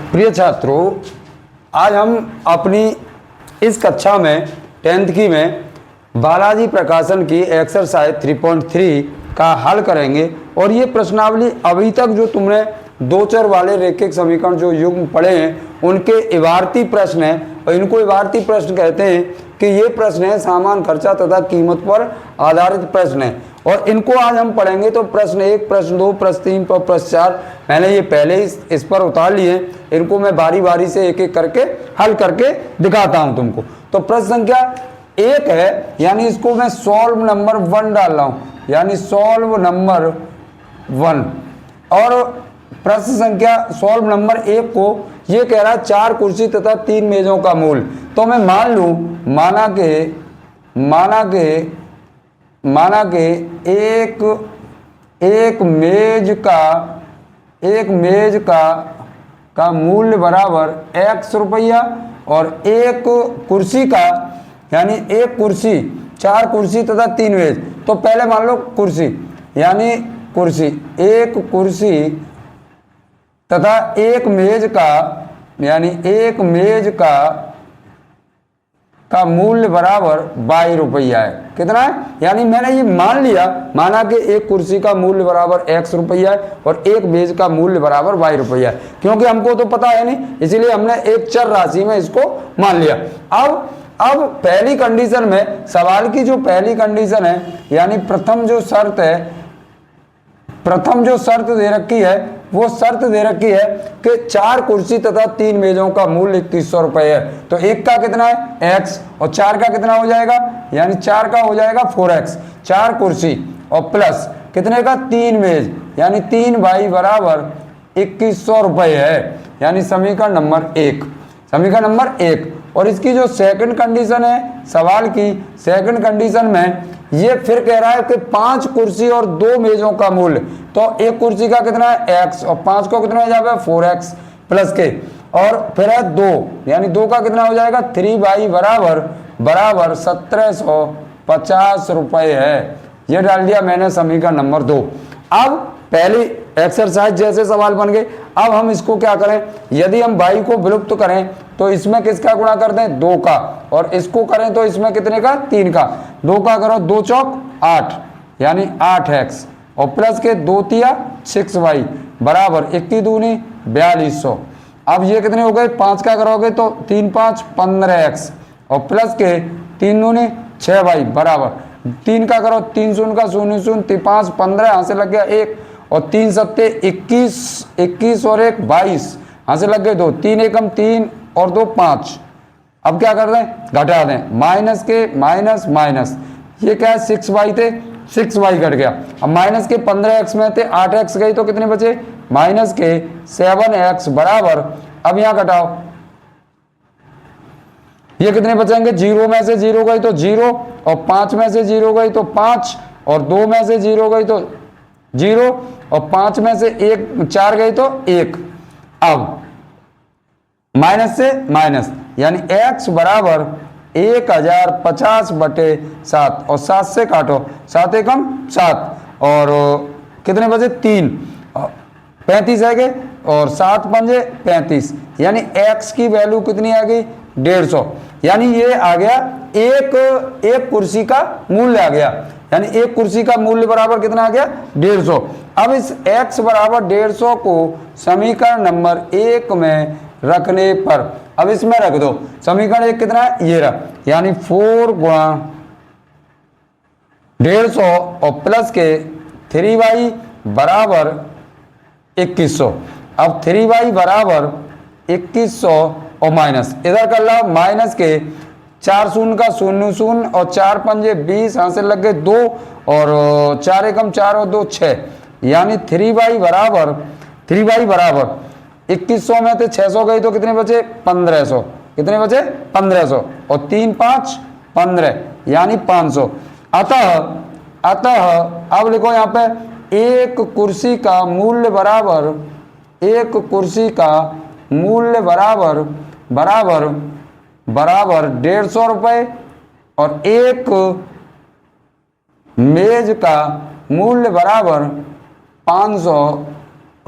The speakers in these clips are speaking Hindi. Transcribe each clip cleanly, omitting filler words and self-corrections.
प्रिय छात्रों, आज हम अपनी इस कक्षा में 10th की में बालाजी प्रकाशन की एक्सरसाइज 3.3 का हल करेंगे। और ये प्रश्नावली अभी तक जो तुमने दो चर वाले रेखिक समीकरण जो युग्म पढ़े हैं उनके इबारती प्रश्न हैं, और इनको इबारती प्रश्न कहते हैं कि ये प्रश्न है सामान खर्चा तथा कीमत पर आधारित प्रश्न है। और इनको आज हम पढ़ेंगे तो प्रश्न 1, प्रश्न 2, प्रश्न 3 पर प्रश्न 4 मैंने ये पहले ही इस पर उतार लिए। इनको मैं बारी बारी से एक एक करके हल करके दिखाता हूं तुमको। तो प्रश्न संख्या 1 है, यानी इसको मैं सॉल्व नंबर 1 डाल रहा हूं, यानी सॉल्व नंबर 1। और प्रश्न संख्या सॉल्व नंबर 1 को ये कह रहा है 4 कुर्सी तथा 3 मेजों का मूल। तो मैं मान लूं, माना के एक मेज का मूल्य बराबर x रुपया और एक कुर्सी का, यानी एक कुर्सी, 4 कुर्सी तथा 3 मेज। तो पहले मान लो कुर्सी, यानी कुर्सी, एक कुर्सी तथा एक मेज का, यानी एक मेज का मूल्य बराबर 22 रुपया है। कितना है? यानी मैंने ये मान लिया, माना कि एक कुर्सी का मूल्य बराबर x रुपया है और एक मेज का मूल्य बराबर 22 रुपया है, क्योंकि हमको तो पता है नहीं, इसलिए हमने एक चर राशि में इसको मान लिया। अब पहली कंडीशन में, सवाल की जो पहली कंडीशन है, यानी प्रथम जो शर्त दे रखी है, वो शर्त दे रखी है कि 4 कुर्सी तथा 3 मेजों का मूल्य 2100 रुपए है। तो एक का कितना है x और 4 का कितना हो जाएगा, यानी 4 का हो जाएगा 4x, 4 कुर्सी और प्लस कितने का 3 मेज, यानी 3 बाई बराबर 2100 रुपए है, यानी समीकरण नंबर 1, समीकरण नंबर 1। और इसकी जो सेकंड कंडीशन है, सवाल की सेकंड कंडीशन में ये फिर कह रहा है कि 5 कुर्सी और 2 मेजों का मूल्य। तो एक कुर्सी का कितना है x और 5 को कितना हो जाएगा 4x प्लस के, और फिर है 2, यानी 2 का कितना हो जाएगा 3 बाई बराबर 1750 रुपए है। ये डाल दिया मैंने समीकरण नंबर 2। अब पहली एक्सरसाइज जैसे सवाल बन गए। अब हम इसको क्या करें, यदि हम बाई को विलुप्त करें तो इसमें किसका गुणा कर दें 2 का, और इसको करें तो इसमें कितने का 3 का। 2 का करो 2 चौक 8, यानी 8x और प्लस के 2 तिया 6y बराबर 21 दूनी 4200। अब ये कितने हो गए, 5 का करोगे तो 3 5 15x और प्लस के 3 दूनी 6y बराबर 3 का करो 3 शून्य का 0 0 5 15, यहाँ से लग गया 1 और 3 सत्ते 21 और 1 22, यहाँ से लग गए 2, 3 एकम 3 और 2 5। अब क्या कर दें, घटा दें, माइनस के माइनस माइनस, ये क्या है 6y थे, 6y घट गया। अब माइनस के 15x में थे 8x गई तो कितने बचे, माइनस के 7x बराबर, अब यहाँ घटाओ, ये कितने बचेंगे, 0 में से 0 गई तो 0 और 5 में से 0 गई तो 5 और 2 में से 0 गई तो 0 और 5 में से 4 गई तो 1। अब माइनस से माइनस, यानी x बराबर 1050/7 और 7 से काटो, 7 एकम 7 और कितने बचे 3, 35 है गए और 7 पंजे 35, यानी x की वैल्यू कितनी आ गई 150, यानी ये आ गया एक कुर्सी का मूल्य आ गया, यानी एक कुर्सी का मूल्य बराबर कितना आ गया 150। अब इस x बराबर 150 को समीकरण नंबर 1 में रखने पर, अब इसमें रख दो, समीकरण 1 कितना है ये रहा, यानी 4 गुणा 150 और प्लस के 3y बराबर 2100। अब 3y बराबर 2100 और माइनस, इधर कर लो माइनस के 4 शून्य का 0 0 और 4 पंजे 20, यहाँ से लग गए 2 और 4 एकम 4 और 2 6, यानी 3y बराबर 2100 में थे 600 गई तो कितने बचे 1500, कितने बचे 1500 और 3 5 15, यानी 500। अतः अब लिखो यहाँ पे एक कुर्सी का मूल्य बराबर 150 रुपए और एक मेज का मूल्य बराबर 500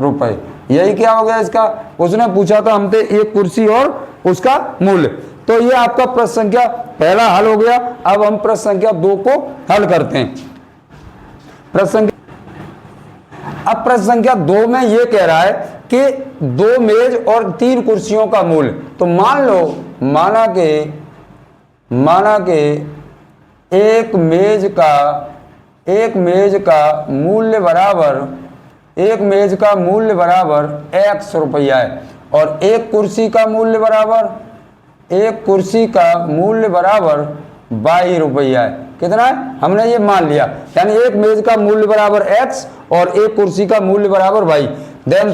रुपए। यही क्या हो गया इसका, उसने पूछा था हमसे एक कुर्सी और उसका मूल्य। तो ये आपका प्रश्न संख्या पहला हल हो गया। अब हम प्रश्न संख्या 2 को हल करते हैं। अब प्रश्न संख्या 2 में ये कह रहा है कि 2 मेज और 3 कुर्सियों का मूल्य। तो मान लो, माना के एक मेज का मूल्य बराबर x रुपया है और एक कुर्सी का मूल्य बराबर 22 रुपया है। कितना है, हमने ये मान लिया, यानी एक मेज का मूल्य बराबर x और एक कुर्सी का मूल्य बराबर 22। देन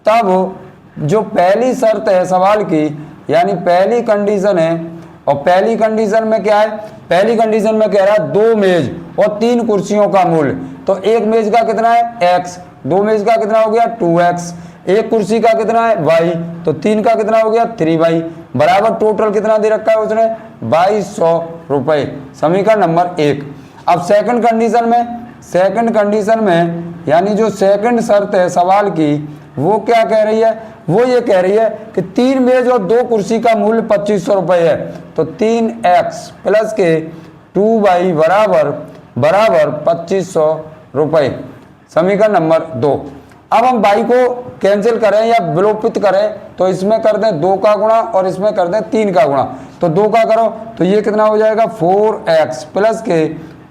तब जो पहली शर्त है सवाल की, यानी पहली कंडीशन है, और पहली कंडीशन में क्या है, पहली कंडीशन में कह रहा है 2 मेज और 3 कुर्सियों का मूल्य। तो एक मेज का कितना है x, 2 मेज का कितना हो गया 2x, एक कुर्सी का कितना है y, तो 3 का कितना हो गया 3y, बराबर टोटल कितना दे रखा है उसने 2200 रुपए। समीकरण नंबर 1। अब सेकंड कंडीशन में यानी जो सेकंड शर्त है सवाल की, वो क्या कह रही है, वो ये कह रही है कि 3 मेज और 2 कुर्सी का मूल्य 2500 रुपए है। तो 3x प्लस के 2y बराबर 2500 रुपए। समीकरण नंबर 2। अब हम y को कैंसिल करें या विलोपित करें तो इसमें कर दें 2 का गुणा और इसमें कर दें 3 का गुणा। तो 2 का करो तो ये कितना हो जाएगा 4x प्लस के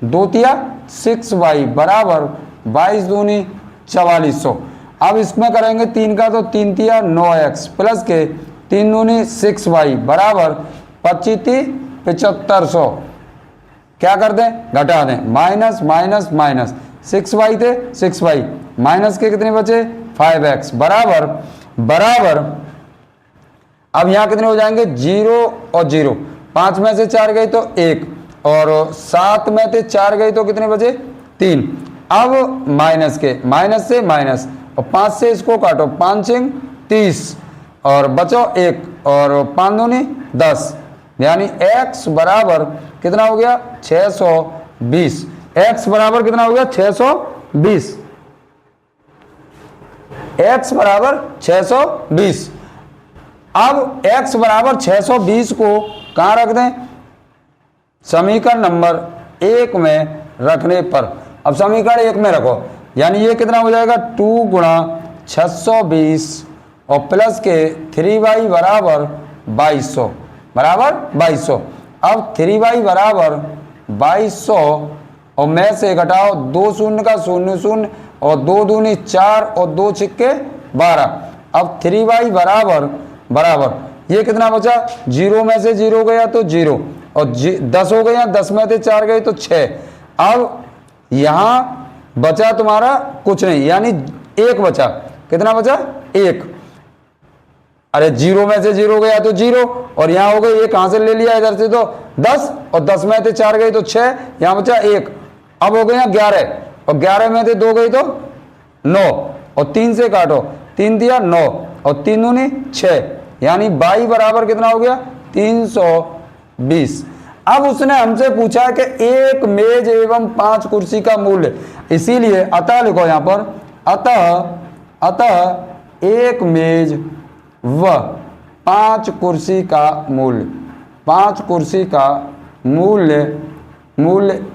2 तिया 6y बराबर 22 दूनी 4400। अब इसमें करेंगे 3 का तो 3 तिया 9x प्लस के 3 दूनी 6y बराबर 25 7500। क्या कर दें, घटा दें, माइनस 6y थे 6y माइनस के कितने बचे 5x बराबर अब यहां कितने हो जाएंगे 0 और 0, 5 में से 4 गए तो 1 और 7 में से 4 गए तो कितने बचे 3। अब माइनस से माइनस और 5 से इसको काटो, 5 सिंग 30 और बचो 1 और 5 दूनी 10, यानी x बराबर कितना हो गया 620। x बराबर कितना हो गया 620, x बराबर 620। अब x बराबर 620 को कहां रख दें, समीकरण नंबर 1 में रखने पर। अब समीकरण 1 में रखो, यानी ये कितना हो जाएगा 2 गुणा 620 और प्लस के 3y बराबर 2200 अब 3y बराबर 2200 और में से घटाओ 2 शून्य का 0 0 और 2 दूनी 4 और 2 छिक्के 12। अब 3y बराबर ये कितना बचा, 0 में से 0 गया तो 0 और 10 हो गया, 10 में से 4 गए तो 6। अब यहां बचा तुम्हारा कुछ नहीं, यानी 1 बचा, कितना बचा 1। अरे 0 में से 0 गया तो 0 और यहां हो गई 1 कहां से ले लिया इधर से तो 10 और 10 में से 4 गई तो 6, यहां बचा 1। अब हो गया 11 और 11 में से 2 गई तो 9 और 3 से काटो, 3 दिया 9 और 3 दूनी 6, यानी y बराबर कितना हो गया 320। अब उसने हमसे पूछा कि एक मेज एवं 5 कुर्सी का मूल्य, इसीलिए अतः लिखो यहां पर, अतः एक मेज व 5 कुर्सी का मूल्य, 5 कुर्सी का मूल्य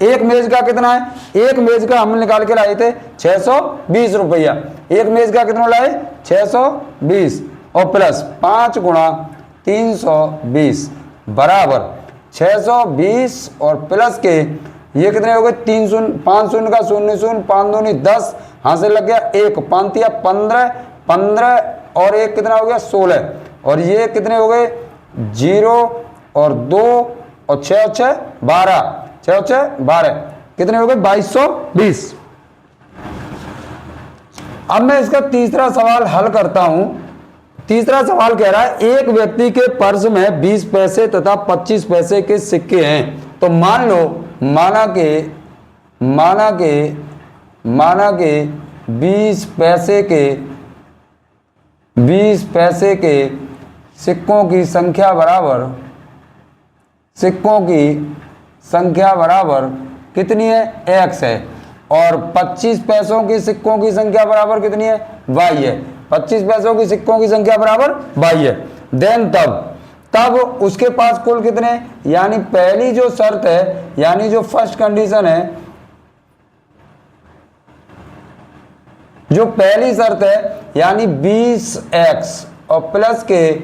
एक मेज का कितना है, एक मेज का हम निकाल के लाए थे 620 रुपया। एक मेज का कितना लाए 620 और प्लस 5 गुणा 320 बराबर 620 और प्लस के ये कितने हो गए 3 शून्य 5 शून्य का 0 0 5 दूनी 10, हाथ से लग गया 1 5 तिया 15 और 1 कितना हो गया 16 और ये कितने हो गए 0 और 2 और 6 और 6 12, 6 और 6 12 कितने हो गए 2220। अब मैं इसका तीसरा सवाल हल करता हूं। तीसरा सवाल कह रहा है एक व्यक्ति के पर्स में 20 पैसे तथा 25 पैसे के सिक्के हैं। तो मान लो माना के 20 पैसे के सिक्कों की संख्या बराबर कितनी है x है। और 25 पैसों की सिक्कों की संख्या बराबर कितनी है, y है। 25 पैसों की सिक्कों की संख्या बराबर y है। देन तब उसके पास कुल कितने, यानी पहली जो शर्त है, यानी जो फर्स्ट कंडीशन है, जो पहली शर्त है, यानी 20x और प्लस के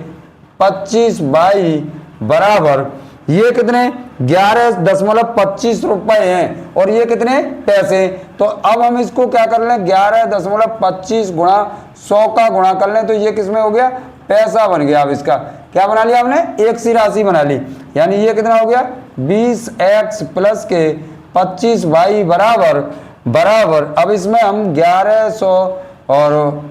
25y बराबर ये कितने 11.25 रुपए हैं और ये कितने पैसे। तो अब हम इसको क्या कर लें, 11.25 गुणा 100 का गुणा कर लें, तो ये किसमें हो गया, पैसा बन गया। अब इसका क्या बना लिया आपने, एक सी राशि बना ली, यानी ये कितना हो गया 20x प्लस के 25y बराबर अब इसमें हम 1100 और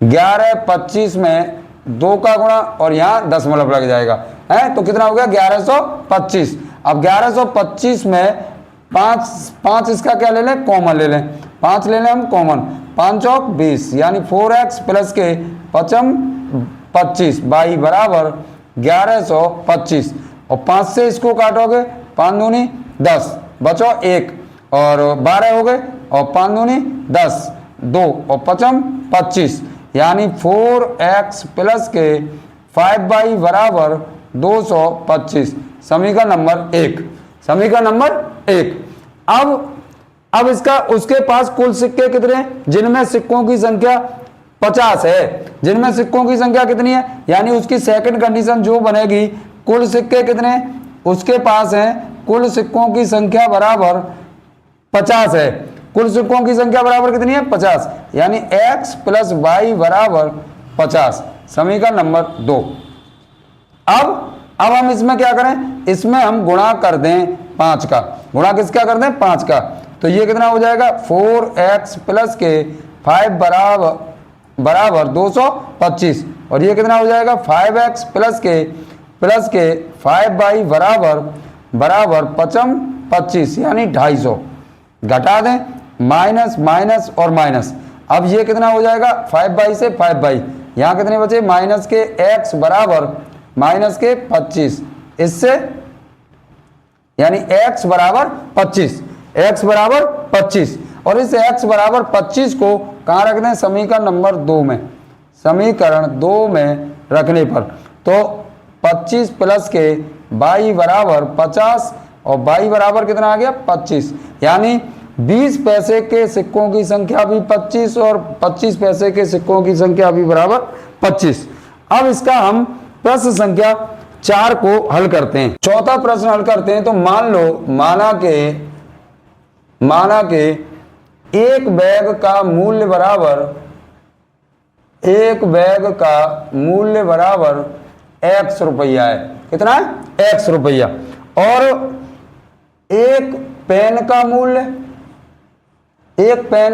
11.25 में 2 का गुणा और यहाँ दशमलव लग जाएगा है, तो कितना हो गया 1125। अब 1125 में 5 इसका क्या ले लें, कॉमन ले लें, 5 ले लें हम कॉमन, 5 चौक 20, यानी 4x प्लस के 25 y बराबर 1125 और 5 से इसको काटोगे, 5 दूनी 10, बचो 1 और 12 हो गए और 5 दूनी 10, 2 और 5 25, यानी 4x प्लस के 5y बराबर 225। समीकरण नंबर 1, समीकरण नंबर 1। अब इसका उसके पास कुल सिक्के कितने, जिनमें सिक्कों की संख्या 50 है, जिनमें सिक्कों की संख्या कितनी है, यानी उसकी सेकंड कंडीशन जो बनेगी, कुल सिक्के कितने उसके पास हैं, कुल सिक्कों की संख्या बराबर 50 है। कुल सिक्कों की संख्या बराबर कितनी है 50, यानी x प्लस वाई बराबर 50। समीकरण नंबर 2। अब हम इसमें क्या करें, इसमें हम गुणा कर दें 5 का, गुणा किसका कर दें 5 का, तो ये कितना हो जाएगा 4x प्लस के 5 बराबर 225 और ये कितना हो जाएगा 5x प्लस के 5y बराबर 25 यानी 250। घटा दें, माइनस माइनस और माइनस, अब ये कितना हो जाएगा 5y से 5y, यहाँ कितने बचे माइनस के x बराबर माइनस के 25, इससे यानी x बराबर 25, x बराबर 25 और इस x बराबर 25 को कहाँ रख दें, समीकरण नंबर 2 में, समीकरण 2 में रखने पर तो 25 प्लस के y बराबर 50 और y बराबर कितना आ गया 25, यानी 20 पैसे के सिक्कों की संख्या भी 25 और 25 पैसे के सिक्कों की संख्या भी बराबर 25। अब इसका हम प्रश्न संख्या 4 को हल करते हैं। चौथा प्रश्न हल करते हैं। तो माना के एक बैग का मूल्य बराबर x रुपया है, कितना है x रुपया, और एक पेन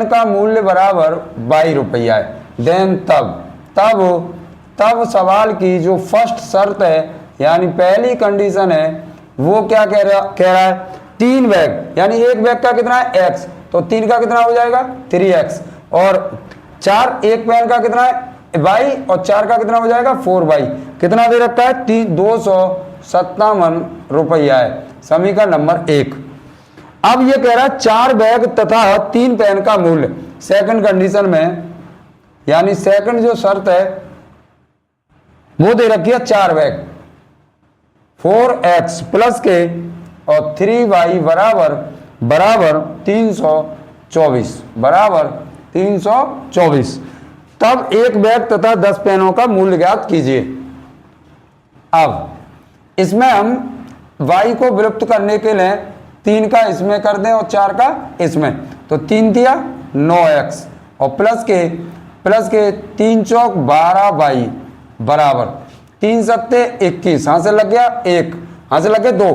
का मूल्य बराबर 22 रुपया है। देन तब सवाल की जो फर्स्ट शर्त है, यानी पहली कंडीशन है, वो क्या कह रहा है 3 बैग, यानी एक बैग का कितना है x, तो 3 का कितना हो जाएगा 3x, और 4 एक पेन का कितना है y और 4 का कितना हो जाएगा 4y, कितना दे रखा है 257 रुपया है। समीकरण नंबर 1। अब ये कह रहा है 4 बैग तथा 3 पेन का मूल्य, सेकंड कंडीशन में, यानी सेकंड जो शर्त है वो दे रखी है 4 बैग, 4x प्लस के और 3y बराबर 324 तब एक बैग तथा 10 पेनों का मूल्य ज्ञात कीजिए। अब इसमें हम y को विलुप्त करने के लिए 3 का इसमें कर दें और 4 का इसमें, तो 3 दिया 9x और प्लस के 3 चौक 12y बराबर 3 सत्ते 21, यहाँ से लग गया 1, यहाँ से लग गए 2,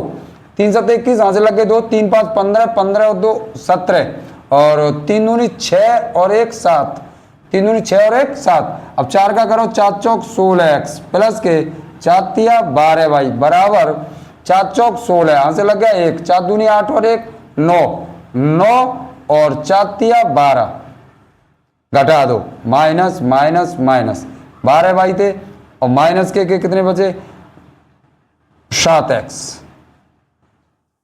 3 सत्ते 21, यहाँ से लग गए 2, 3 5 15, 15 और 2 17 और 3 दूनी 6 और 1 7, 3 दूनी 6 और 1 7। अब 4 का करो 4 चौक 16x प्लस के 4 तिया 12y बराबर 4 चौक 16, यहाँ से लग गया 1, 4 दूनी 8 और 1 9 और 4 तिया 12, घटा दो, माइनस माइनस माइनस 12y थे और माइनस के कितने बचे 7x,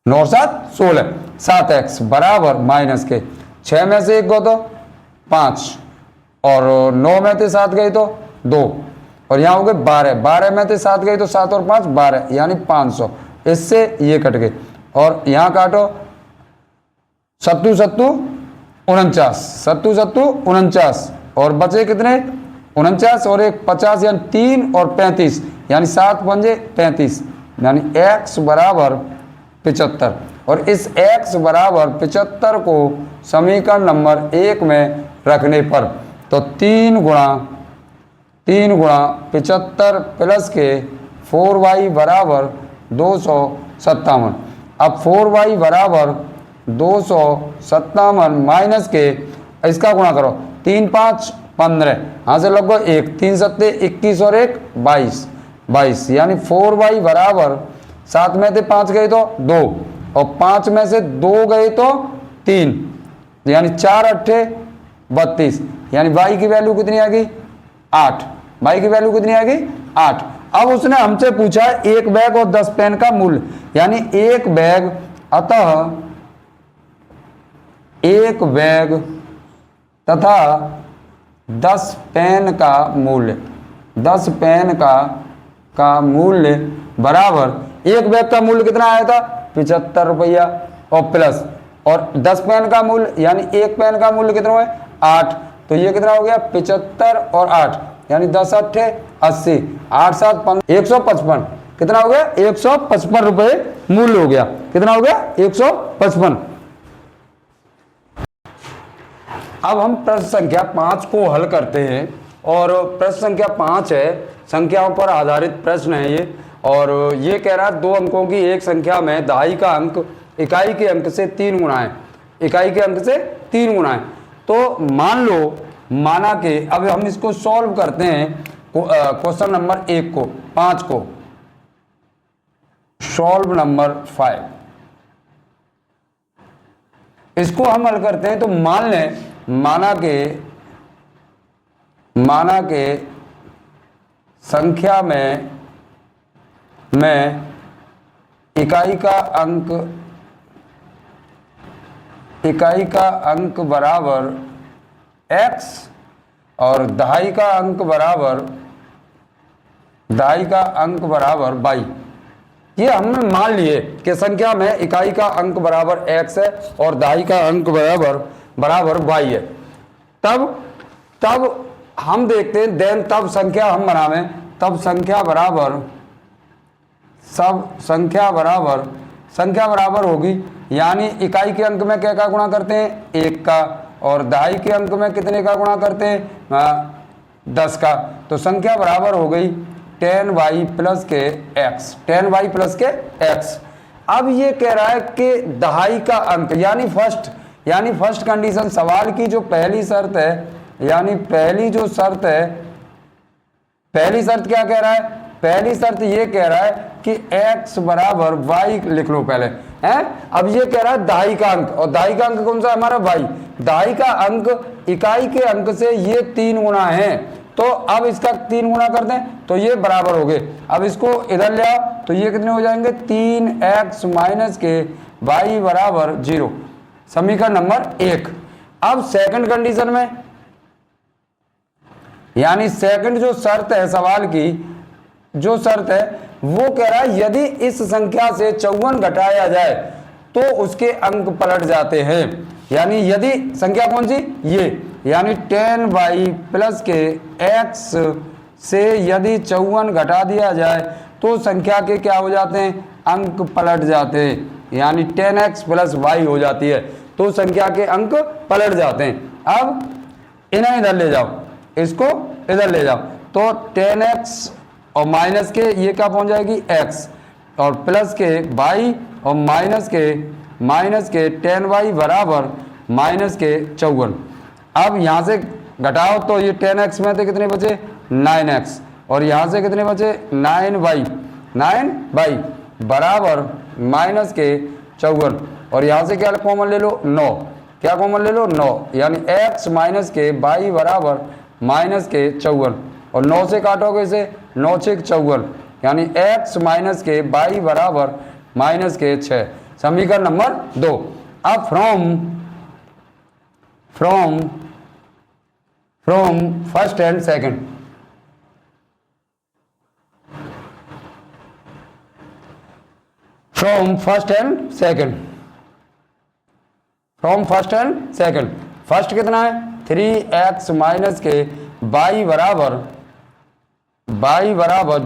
9 7 16। 7x बराबर माइनस के 6 में से 1 गो तो 5 और 9 में से 7 गई तो 2 और यहाँ हो गए 12 में से 7 गई तो 7 और 5 12 यानी 500। इससे ये कट गए और यहाँ काटो 7 7 49 7 7 49 और बचे कितने 49 और 1 50 यानी 3 और 35 यानी 7 पंजे 35 यानी x बराबर 75 और इस x बराबर 75 को समीकरण नंबर 1 में रखने पर तो 3 गुणा 75 प्लस के 4y बराबर 257। अब 4y बराबर 257 माइनस के इसका गुणा करो 3 5 15 यहाँ से लगभग 1 3 7 21 और 1 22 यानी 4y बराबर 7 में से 5 गए तो 2 और 5 में से 2 गए तो 3 यानी 4 8 32 यानी y की वैल्यू कितनी आ गई 8। y की वैल्यू कितनी आ गई 8। अब उसने हमसे पूछा एक बैग और 10 पेन का मूल्य यानी एक बैग अतः एक बैग तथा 10 पेन का मूल्य 10 पेन का मूल्य बराबर एक बैग का मूल्य कितना आया था 75 रुपया और प्लस और 10 पेन का मूल्य यानी एक पेन का मूल्य कितना है 8 तो ये कितना हो गया 75 और 8 यानी 10 8 80 8 7 155 कितना हो गया 155 रुपये मूल्य हो गया। कितना हो गया 155। अब हम प्रश्न संख्या 5 को हल करते हैं और प्रश्न संख्या 5 है संख्याओं पर आधारित प्रश्न है ये और ये कह रहा है 2 अंकों की एक संख्या में दहाई का अंक इकाई के अंक से 3 गुना है। इकाई के अंक से 3 गुना है तो मान लो माना कि अब हम इसको सॉल्व करते हैं क्वेश्चन नंबर 1 को 5 को सॉल्व नंबर 5 इसको हम हल करते हैं तो मान लें माना के संख्या में इकाई का अंक बराबर x और दहाई का अंक बराबर y। ये हमने मान लिए कि संख्या में इकाई का अंक बराबर x है और दहाई का अंक बराबर y है। तब हम देखते हैं देन तब संख्या हम बनावें तब संख्या बराबर होगी यानी इकाई के अंक में क्या का गुणा करते हैं 1 का और दहाई के अंक में कितने का गुणा करते हैं 10 का तो संख्या बराबर हो गई 10y प्लस के x 10y प्लस के x। अब ये कह रहा है कि दहाई का अंक यानी फर्स्ट कंडीशन सवाल की जो पहली शर्त है यानी पहली शर्त क्या कह रहा है पहली शर्त ये कह रहा है कि x बराबर y लिख लो पहले है। अब ये कह रहा है दहाई का अंक और दहाई का अंक कौन सा हमारा y दहाई का अंक इकाई के अंक से ये 3 गुना है तो अब इसका 3 गुना कर दें तो ये बराबर हो गए। अब इसको इधर ले आओ तो ये कितने हो जाएंगे 3x माइनस के y बराबर 0 समीकरण नंबर 1। अब सेकंड कंडीशन में यानी सेकंड जो शर्त है सवाल की जो शर्त है वो कह रहा है यदि इस संख्या से 54 घटाया जाए तो उसके अंक पलट जाते हैं। यानी यदि संख्या कौन सी ये यानी 10y प्लस के x से यदि 54 घटा दिया जाए तो संख्या के क्या हो जाते हैं अंक पलट जाते हैं यानी 10x प्लस y हो जाती है तो संख्या के अंक पलट जाते हैं। अब इन्हें इधर ले जाओ इसको इधर ले जाओ तो 10x और माइनस के ये क्या पहुंच जाएगी x और प्लस के y और माइनस के 10y बराबर माइनस के 54। अब यहाँ से घटाओ तो ये 10x में थे कितने बचे 9x और यहाँ से कितने बचे 9y बराबर माइनस के 54 और यहाँ से क्या कॉमन ले लो 9 क्या कॉमन ले लो 9 यानी x माइनस के y बराबर माइनस के 54 और 9 से काटोगे इसे 9 से 54 यानी x माइनस के y बराबर माइनस के 6 समीकरण नंबर 2। अब from first and second, from first and second, first कितना है 3x माइनस के y बराबर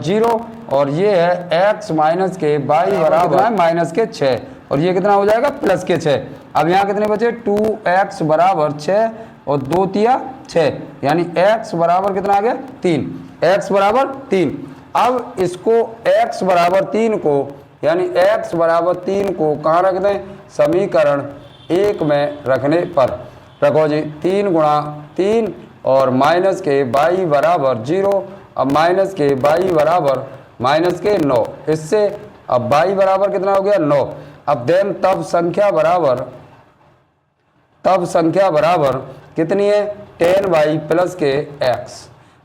0 और ये है x माइनस के y बराबर है माइनस के 6 और ये कितना हो जाएगा प्लस के 6। अब यहाँ कितने बचे 2x बराबर 6 और 2 तिया 6 यानी x बराबर कितना आ गया 3, x बराबर 3। अब इसको x बराबर 3 को यानी x बराबर 3 को कहाँ रख दें, समीकरण 1 में रखने पर रखो जी 3 गुणा 3 और माइनस के y बराबर 0, अब माइनस के y बराबर माइनस के 9, इससे अब y बराबर कितना हो गया 9। अब देन तब संख्या बराबर कितनी है 10y प्लस के x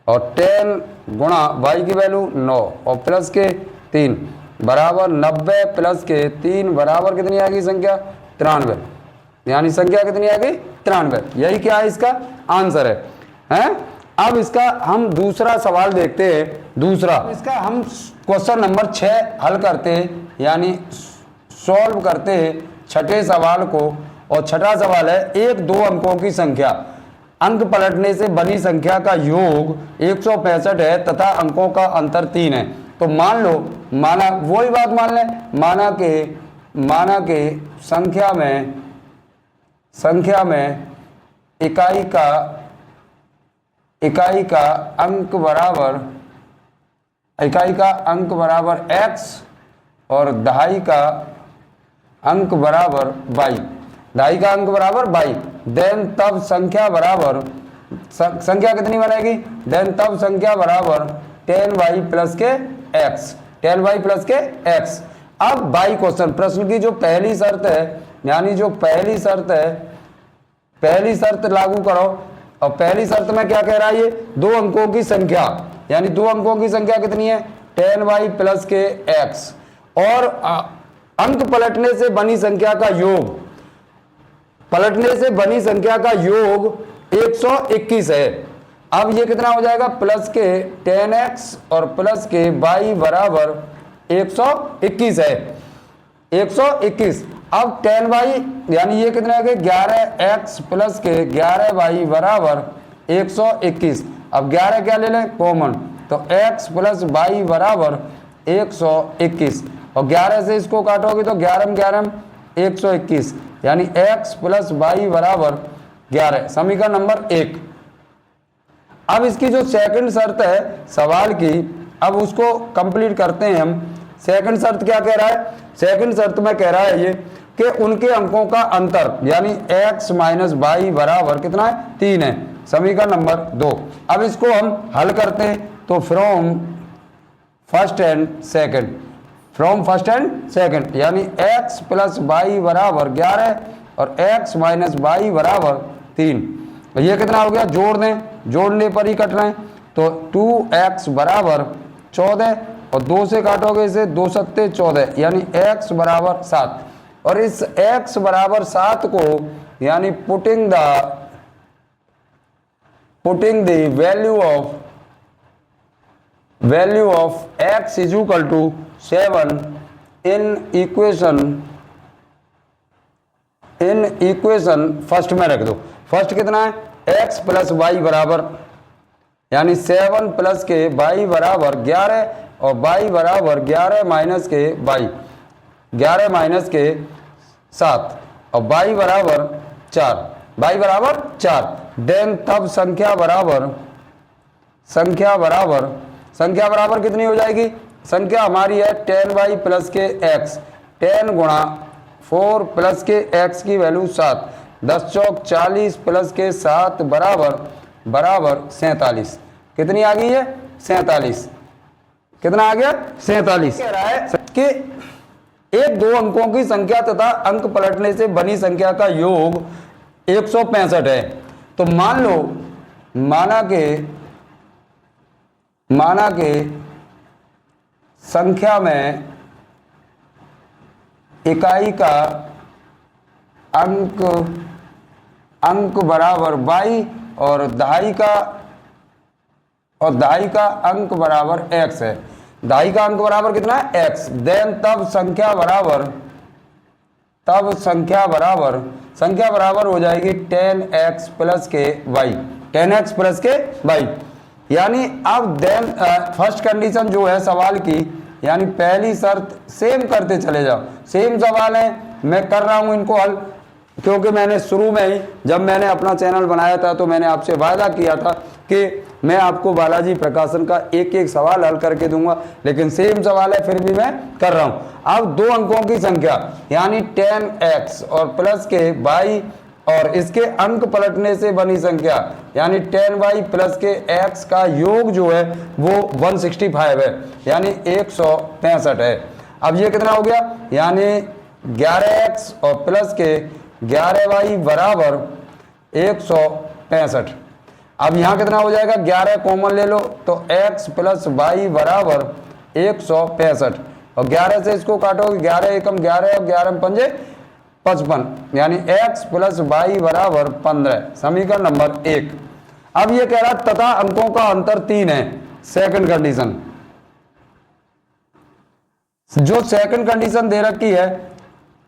और 10 गुणा y की वैल्यू 9 और प्लस के 3 बराबर 90 प्लस के 3 बराबर कितनी आ गई संख्या 93, यानी संख्या कितनी आ गई 93। यही क्या है इसका आंसर है? अब इसका हम दूसरा सवाल देखते हैं। दूसरा इसका हम क्वेश्चन नंबर 6 हल करते हैं यानी सॉल्व करते हैं छठे सवाल को। और छठा सवाल है एक 2 अंकों की संख्या अंक पलटने से बनी संख्या का योग 165 है तथा अंकों का अंतर 3 है। तो मान लो, माना वही बात मान लें, माना के संख्या में इकाई का अंक बराबर x और दहाई का अंक बराबर y, देन तब संख्या कितनी बनेगी, देन तब संख्या बराबर 10y प्लस के x। अब y क्वेश्चन प्रश्न की जो पहली शर्त है, यानी जो पहली शर्त लागू करो। और पहली शर्त में क्या कह रहा है, ये 2 अंकों की संख्या, यानी 2 अंकों की संख्या कितनी है 10y प्लस के x और अंक पलटने से बनी संख्या का योग 121 है। अब ये कितना हो जाएगा प्लस के 10x और प्लस के y बराबर 121 है, 121। अब 10y यानी ये कितने आ गए 11x प्लस के 11y बराबर 121। अब 11 क्या ले लें कॉमन, तो x प्लस y बराबर 121 और 11 से इसको काटोगे तो 11 121 यानी x प्लस y बराबर 11, समीकरण नंबर 1। अब इसकी जो सेकंड शर्त है सवाल की, अब उसको कंप्लीट करते हैं हम। सेकंड शर्त क्या कह रहा है, सेकंड शर्त में कह रहा है ये कि उनके अंकों का अंतर यानी x माइनस वाई बराबर कितना है 3 है, समीकरण नंबर 2। अब इसको हम हल करते हैं तो फ्रॉम फर्स्ट एंड सेकंड यानी x प्लस वाई बराबर 11 और x माइनस वाई बराबर 3। ये कितना हो गया, जोड़ दें, जोड़ने पर ही कट रहे हैं तो 2x बराबर 14 और 2 से काटोगे इसे 2 सत्ते 14 यानी x बराबर 7। और इस x बराबर 7 को यानी putting the value of x is equal to 7 in equation first में रख दो। फर्स्ट कितना है x प्लस वाई बराबर यानी 7 प्लस के y बराबर 11 और y बराबर 11 माइनस के y 11 माइनस के 7 और y बराबर 4 देन तब संख्या बराबर कितनी हो जाएगी, संख्या हमारी है 10y प्लस के x, 10 गुणा 4 प्लस के x की वैल्यू 7, 10 चौक 40 प्लस के 7 बराबर 47। कितनी आ गई है 47। कितना आ गया 47। कह रहा है कि एक 2 अंकों की संख्या तथा अंक पलटने से बनी संख्या का योग 165 है। तो मान लो माना के संख्या में इकाई अंक अंक बराबर y और दहाई का अंक बराबर x है। दहाई का अंक बराबर कितना है x। देन तब संख्या बराबर हो जाएगी 10x प्लस के y, 10x प्लस के y। यानी अब देन फर्स्ट कंडीशन जो है सवाल की, यानी पहली शर्त सेम करते चले जाओ। सेम सवाल है, मैं कर रहा हूं इनको हल, क्योंकि मैंने शुरू में ही जब मैंने अपना चैनल बनाया था तो मैंने आपसे वादा किया था कि मैं आपको बालाजी प्रकाशन का एक एक सवाल हल करके दूंगा, लेकिन सेम सवाल है फिर भी मैं कर रहा हूं। अब दो अंकों की संख्या यानी 10x और प्लस के y और इसके अंक पलटने से बनी संख्या यानी 10y प्लस के x का योग जो है वो 165 है, यानी 165 है। अब ये कितना हो गया, यानी 11x और प्लस के 11y बराबर 165। अब यहाँ कितना हो जाएगा, 11 कॉमन ले लो तो x प्लस y बराबर 165 और 11 से इसको काटोगे 11 एकम 11 और 11 पंजे 55, यानी x प्लस y बराबर 15, समीकरण नंबर 1। अब ये कह रहा तथा अंकों का अंतर 3 है। सेकंड कंडीशन, जो सेकंड कंडीशन दे रखी है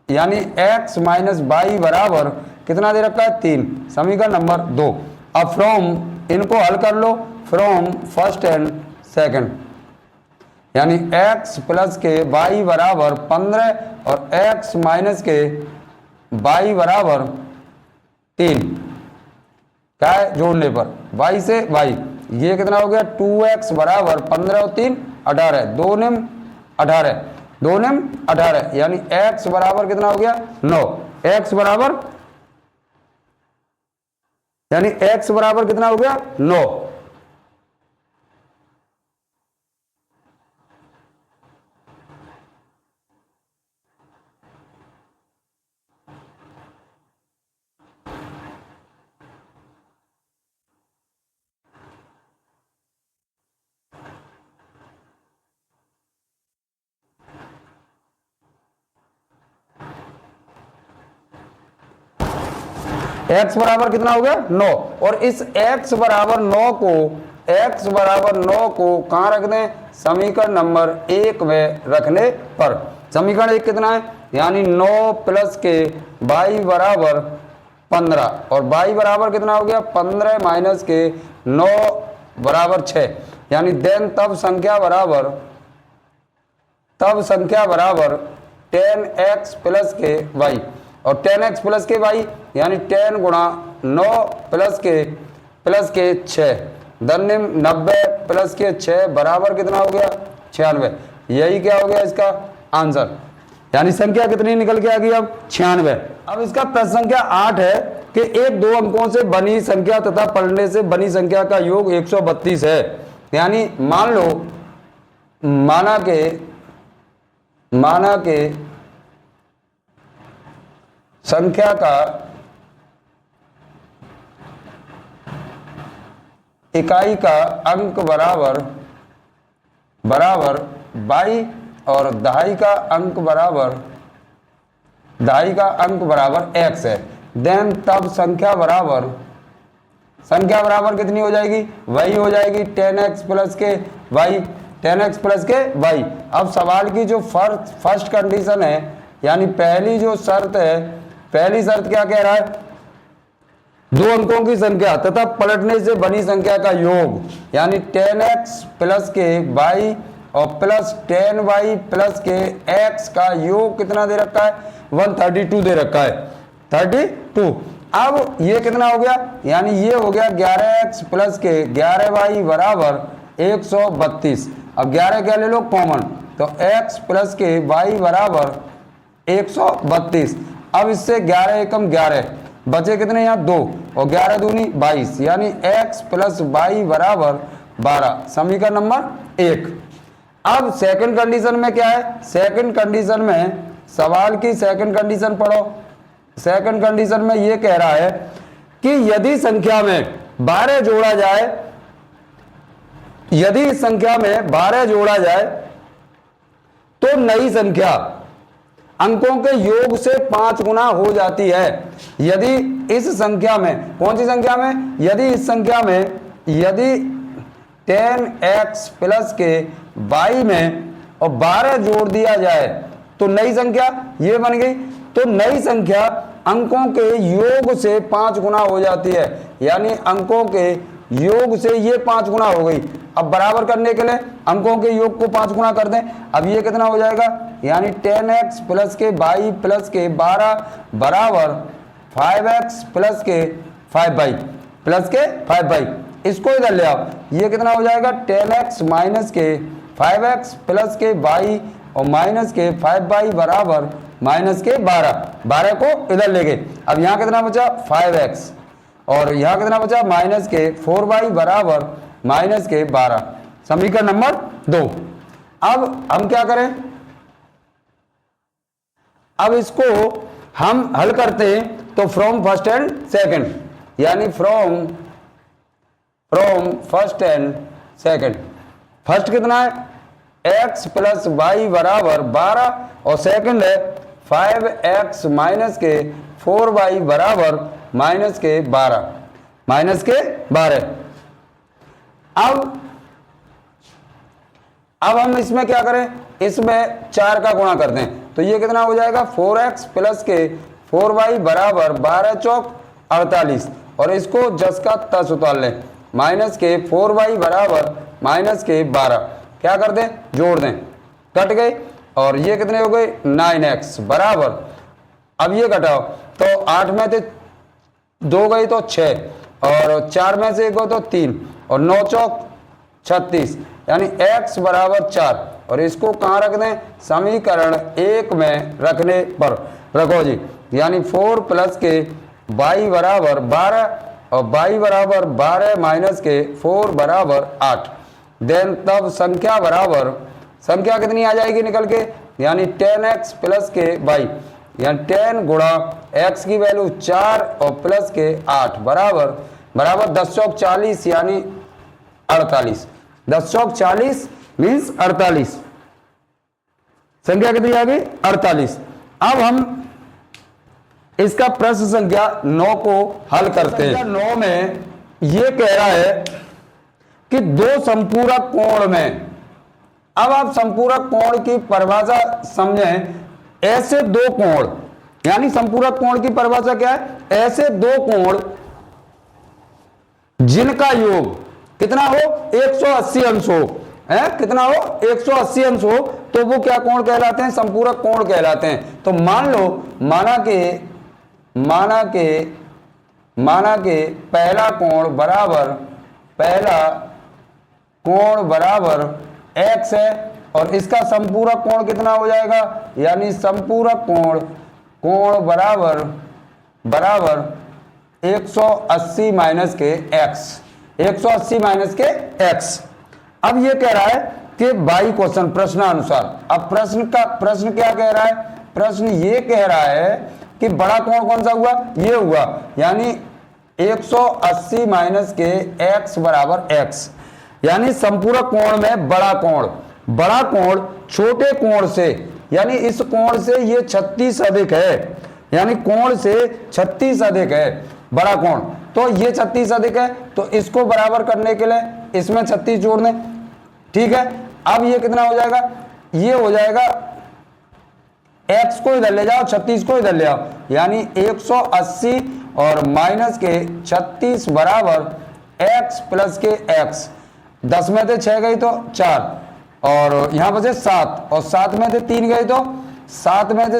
यानी x माइनस y बराबर कितना दे रखा है 3, समीकरण नंबर 2। अब फ्रॉम इनको हल कर लो, फ्रॉम फर्स्ट एंड सेकंड, यानी x प्लस के y बराबर 15 और x माइनस के y बराबर 3, क्या है जोड़ने पर y से y, ये कितना हो गया 2x बराबर 15 और 3 18, 2 निम 18, 2 निम 18, यानी x बराबर कितना हो गया 9, x बराबर यानी x बराबर कितना हो गया 9। x बराबर कितना हो गया 9, और इस x बराबर 9 को कहां रख दें, समीकरण नंबर 1 में रखने पर। समीकरण 1 कितना है, यानी 9 प्लस के y बराबर 15 और y बराबर कितना हो गया 15 माइनस के 9 बराबर 6, यानी देन तब संख्या बराबर 10x प्लस के y और 10x प्लस के y यानी 10 गुणा 9 प्लस के 6 धन्य 90 प्लस के 6 बराबर कितना हो गया 96। यही क्या हो गया इसका आंसर, यानी संख्या कितनी निकल के आ गई अब 96। अब इसका प्रश्न संख्या 8 है कि एक दो अंकों से बनी संख्या तथा पलटने से बनी संख्या का योग 132 है। यानी मान लो माना के संख्या का इकाई का अंक बराबर y और दहाई का अंक बराबर x है। देन तब संख्या बराबर कितनी हो जाएगी, वही हो जाएगी 10x प्लस के y, 10x प्लस के y। अब सवाल की जो फर्स्ट कंडीशन है यानी पहली जो शर्त है, पहली शर्त क्या कह रहा है, दो अंकों की संख्या तथा पलटने से बनी संख्या का योग, यानी 10x प्लस के y और प्लस 10y प्लस के x का योग कितना दे रखा है 132 दे रखा है 32। अब ये कितना हो गया, यानी ये हो गया 11x प्लस के 11y बराबर 132। अब 11 क्या ले लो कॉमन, तो x प्लस के y बराबर 132। अब इससे 11 एकम 11 बचे कितने यहाँ 2 और 11 दूनी 22, यानी x प्लस y बराबर 12, समीकरण नंबर 1। अब सेकंड कंडीशन में क्या है, सेकंड कंडीशन में सवाल की सेकंड कंडीशन पढ़ो। सेकंड कंडीशन में ये कह रहा है कि यदि संख्या में 12 जोड़ा जाए, यदि संख्या में 12 जोड़ा जाए तो नई संख्या अंकों के योग से 5 गुना हो जाती है। यदि इस संख्या में, कौन सी संख्या में, यदि इस संख्या में यदि 10x प्लस के y में और 12 जोड़ दिया जाए तो नई संख्या ये बन गई। तो नई संख्या अंकों के योग से 5 गुना हो जाती है, यानी अंकों के योग से ये 5 गुना हो गई। अब बराबर करने के लिए अंकों के योग को 5 गुना कर दें। अब ये कितना हो जाएगा, यानी 10x प्लस के y प्लस के 12 बराबर 5x प्लस के 5y प्लस के 5y। इसको इधर ले आओ, ये कितना हो जाएगा 10x माइनस के 5x प्लस के y और माइनस के 5y बराबर माइनस के 12 को इधर ले गए। अब यहाँ कितना बचा 5x और यहाँ कितना बचा माइनस के 4y बराबर माइनस के 12। समीकरण नंबर 2। अब हम क्या करें, अब इसको हम हल करते हैं तो फ्रॉम फर्स्ट एंड सेकंड, यानी from first and second. First कितना है x प्लस वाई बराबर 12 और सेकंड है 5x माइनस के 4y बराबर माइनस के 12। अब हम इसमें क्या करें, इसमें 4 का गुणा कर दें तो ये कितना हो जाएगा 4x प्लस के 4y बराबर 12 चौक 48 और इसको जस का तस उतार लें। माइनस के 4y बराबर माइनस के 12, क्या कर दें जोड़ दें, कट गए और ये कितने हो गए 9x बराबर, अब ये घटाओ तो 8 में से 2 गई तो 6 और 4 में से 1 गो तो 3 और 9 चौक 36, यानी x बराबर 4 और इसको कहाँ रख दें समीकरण 1 में रखने पर रखो जी, यानी 4 प्लस के y बराबर 12 और y बराबर 12 माइनस के 4 बराबर 8। देन तब संख्या बराबर, संख्या कितनी आ जाएगी निकल के, यानी 10x प्लस के y, यानी 10 गुणा x की वैल्यू 4 और प्लस के 8 बराबर 10 चौक 40 यानी 48। 10 चौक 40 मीन्स 48, संख्या कितनी आ गई 48। अब हम इसका प्रश्न संख्या 9 को हल करते हैं। 9 में ये कह रहा है कि दो संपूरक कोण में, अब आप संपूरक कोण की परिभाषा समझें, ऐसे दो कोण, यानी संपूरक कोण की परिभाषा क्या है, ऐसे दो कोण जिनका योग कितना हो 180 अंश हो, है कितना हो 180 अंश हो, तो वो क्या कोण कहलाते हैं, संपूरक कोण कहलाते हैं। तो मान लो माना के पहला कोण बराबर x है और इसका संपूरक कोण कितना हो जाएगा, यानी संपूरक कोण बराबर 180 माइनस के x, 180 माइनस के x। अब ये कह रहा है कि बाई क्वेश्चन प्रश्नानुसार। अब प्रश्न क्या कह रहा है, प्रश्न ये कह रहा है कि बड़ा कोण कौन सा हुआ, ये हुआ, यानी 180 माइनस के x बराबर x, यानी संपूरक कोण में बड़ा कोण छोटे कोण से, यानी इस कोण से ये 36 अधिक है, यानी कोण से 36 अधिक है बड़ा कोण, तो ये 36 अधिक है, तो इसको बराबर करने के लिए इसमें 36 जोड़ दें, ठीक है। अब ये कितना हो जाएगा, ये हो जाएगा x को इधर ले जाओ 36 को इधर ले आओ, यानी 180 और माइनस के 36 बराबर x प्लस के x। 10 में से 6 गई तो 4 और यहां बचे 7 और 7 में से 3 गए तो 7 में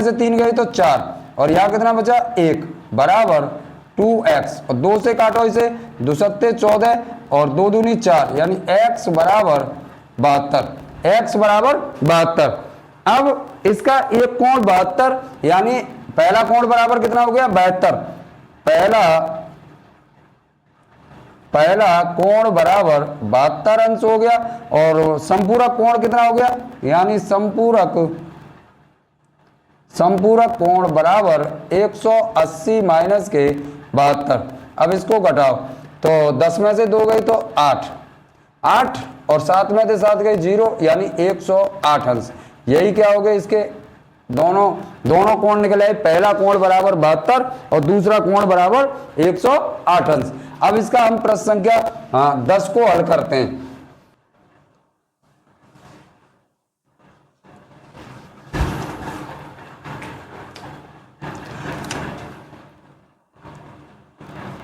से 3 गए तो 4 और यहां कितना बचा 1 बराबर 2x और 2 से काटो इसे, 2 सत्ते 14 और 2 दूनी 4, यानी x बराबर 72। अब इसका एक कोण 72, यानी पहला कोण बराबर कितना हो गया 72, पहला कोण बराबर 72 अंश हो गया और संपूरक कोण कितना हो गया, यानी संपूरक कोण बराबर 180 माइनस के 72। अब इसको घटाओ तो 10 में से 2 गई तो 8 और 7 में से 7 गए 0 यानी 108 अंश। यही क्या हो गया, इसके दोनों कोण निकले, पहला कोण बराबर 72 और दूसरा कोण बराबर 108 अंश। अब इसका हम प्रश्न संख्या 10 को हल करते हैं।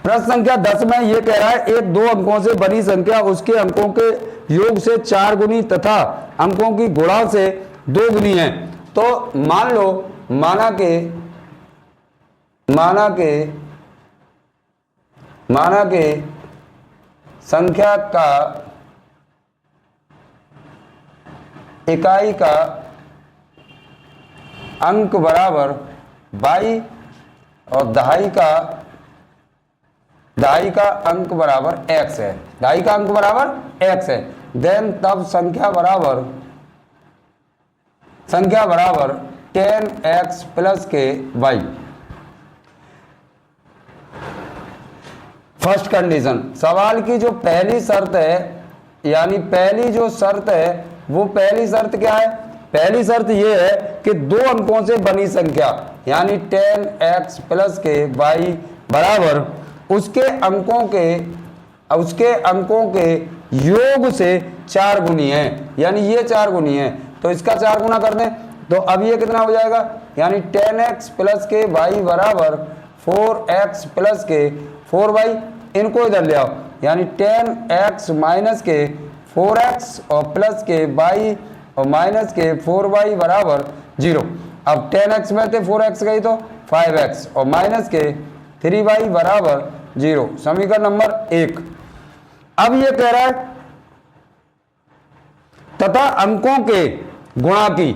प्रश्न संख्या 10 में ये कह रहा है, एक 2 अंकों से बनी संख्या उसके अंकों के योग से 4 गुनी तथा अंकों की गुणा से 2 गुनी है। तो मान लो, माना के संख्या का इकाई का अंक बराबर 22 और दहाई का अंक बराबर x है, दहाई का अंक बराबर x है। देन तब संख्या बराबर 10x प्लस के y। फर्स्ट कंडीशन, सवाल की जो पहली शर्त है, यानी पहली जो शर्त है, वो पहली शर्त क्या है? पहली शर्त ये है कि 2 अंकों से बनी संख्या यानी 10x प्लस के y बराबर उसके अंकों के योग से 4 गुनी है, यानी ये 4 गुनी है। तो इसका 4 गुना कर दें तो अब ये कितना हो जाएगा, यानी 10x प्लस के y बराबर 4x प्लस के 4y। इनको इधर ले आओ, यानी 10x माइनस के 4x और प्लस के y और माइनस के 4y बराबर 0। अब 10x में थे 4x गई तो 5x और माइनस के 3y बराबर 0। समीकरण नंबर 1। अब ये कह रहा है तथा अंकों के गुणा की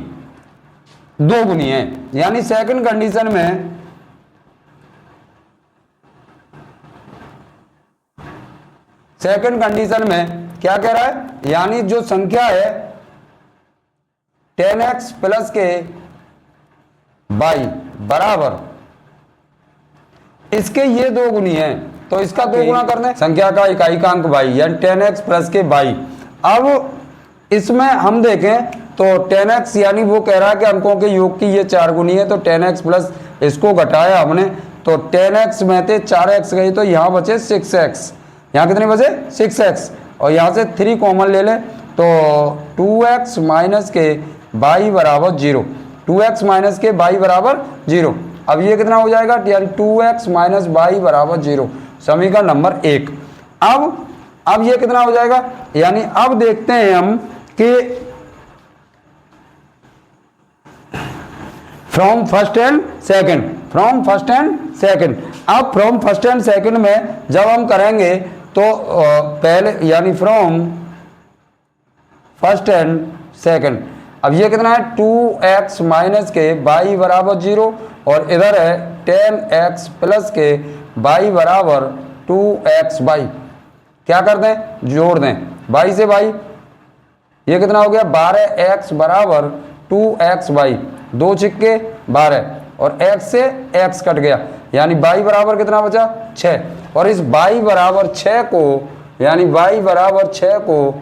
2 गुनी है, यानी सेकंड कंडीशन में क्या कह रहा है, यानी जो संख्या है 10x प्लस के y बराबर इसके ये 2 गुनी है, तो इसका 2 गुना करने संख्या का इकाई का अंक y यानी 10x प्लस के y। अब इसमें हम देखें तो 10x यानी वो कह रहा है कि अंकों के योग की ये 4 गुनी है, तो 10x प्लस इसको घटाया हमने तो 10x में थे 4x गई तो यहाँ बचे 6x। यहाँ कितने बचे 6x और यहाँ से 3 कॉमन ले लें तो 2x माइनस के y बराबर 0। 2x माइनस के y बराबर 0। अब ये कितना हो जाएगा, यानी 2x माइनस y बराबर 0। समीकरण नंबर 1। अब ये कितना हो जाएगा, यानी अब देखते हैं हम कि फ्रॉम फर्स्ट एंड सेकंड। अब फ्रॉम फर्स्ट एंड सेकंड में जब हम करेंगे तो पहले यानी फ्रॉम फर्स्ट एंड सेकंड। अब ये कितना है 2x माइनस के y बराबर 0 और इधर है 10x प्लस के y बराबर 2xy। क्या कर दें, जोड़ दें y से y, ये कितना हो गया 12x बराबर 2xy, 2 छिक्के 12 और x से x कट गया, यानी y बराबर कितना बचा 6। और इस y बराबर 6 को, यानी y बराबर 6 को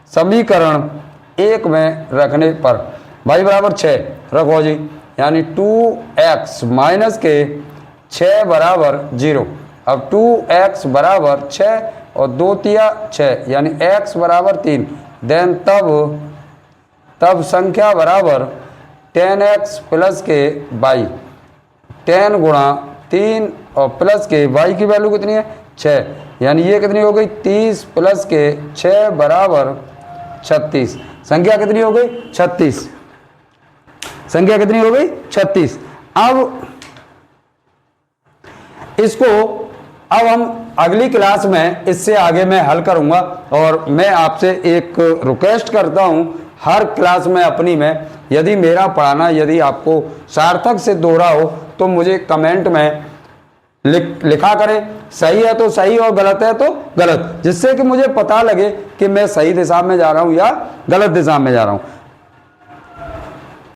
समीकरण 1 में रखने पर y बराबर 6 रखो जी, यानी 2x माइनस के 6 बराबर 0। अब 2x बराबर 6 और 2 तिया 6 यानी x बराबर 3। देन तब संख्या बराबर 10x प्लस के y, 10 गुणा 3 और प्लस के y की वैल्यू कितनी है 6, यानी ये कितनी हो गई 30 प्लस के 6 बराबर 36। संख्या कितनी हो गई 36। संख्या कितनी हो गई 36। अब इसको हम अगली क्लास में इससे आगे मैं हल करूंगा। और मैं आपसे एक रिक्वेस्ट करता हूं, हर क्लास में अपनी में यदि मेरा पढ़ाना यदि आपको सार्थक सिद्ध हो रहा हो तो मुझे कमेंट में लिखा करें, सही है तो सही और गलत है तो गलत, जिससे कि मुझे पता लगे कि मैं सही दिशा में जा रहा हूं या गलत दिशा में जा रहा हूं।